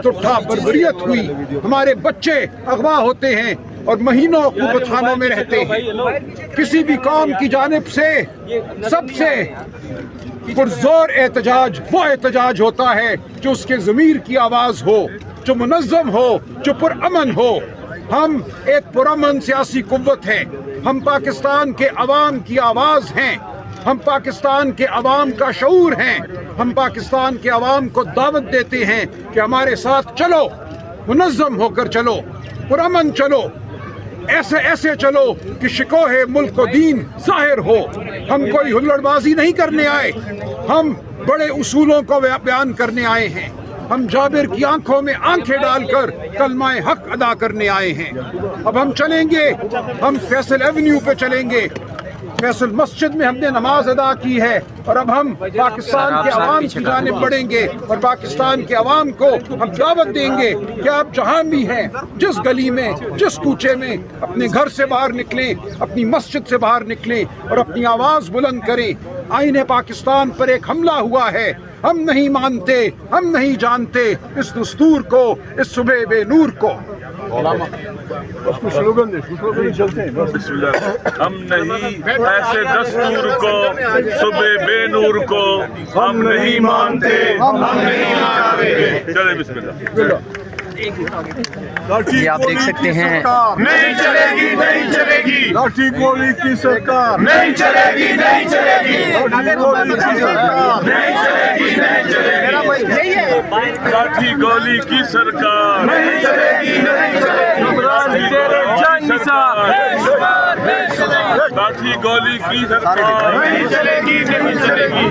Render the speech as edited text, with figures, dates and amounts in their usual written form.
उठा, बर्बरियत हुई, हमारे बच्चे अगवा होते हैं और महीनों हुकूमतखानों में रहते हैं। किसी भी कौम की जानिब से सबसे पुरजोर एहतजाज वो एहतजाज होता है जो उसके ज़मीर की आवाज़ हो, जो मुनज़्ज़म हो, जो पुरअमन हो। हम एक पुरअमन सियासी कुव्वत हैं, हम पाकिस्तान के अवाम की आवाज़ हैं, हम पाकिस्तान के अवाम का शऊर हैं, हम पाकिस्तान के अवाम को दावत देते हैं कि हमारे साथ चलो, मुनज़्ज़म होकर चलो, पुरअमन चलो, ऐसे ऐसे चलो कि शिकोहे मुल्क व दीन ज़ाहिर हो। हम कोई हुल्लड़बाजी नहीं करने आए, हम बड़े उसूलों को बयान करने आए हैं। हम जाबिर की आंखों में आंखें डालकर कलमाए हक अदा करने आए हैं। अब हम चलेंगे, हम फैसल एवेन्यू पे चलेंगे। फैसल मस्जिद में हमने नमाज अदा की है और अब हम पाकिस्तान के अवाम की जानिब बढ़ेंगे और पाकिस्तान के अवाम को हम दावत देंगे कि आप जहाँ भी हैं, जिस गली में, जिस कूचे में, अपने घर से बाहर निकलें, अपनी मस्जिद से बाहर निकलें और अपनी आवाज़ बुलंद करें। आईने पाकिस्तान पर एक हमला हुआ है, हम नहीं मानते, हम नहीं जानते इस दस्तूर को, इस सुबह बेनूर को। हम नहीं ऐसे दस्तूर को, सुबह बेनूर को हम नहीं मानते, हम नहीं मानते। चले बिस्मिल्लाह। ये आप देख सकते हैं, नहीं चलेगी, नहीं चलेगी, लाठी गोली की सरकार नहीं चलेगी, नहीं चलेगी, लाठी गोली की सरकार नहीं चलेगी, नहीं चलेगी, लाठी गोली की सरकार नहीं चलेगी, नहीं चलेगी, लाठी गोली की सरकार नहीं चलेगी, नहीं चलेगी।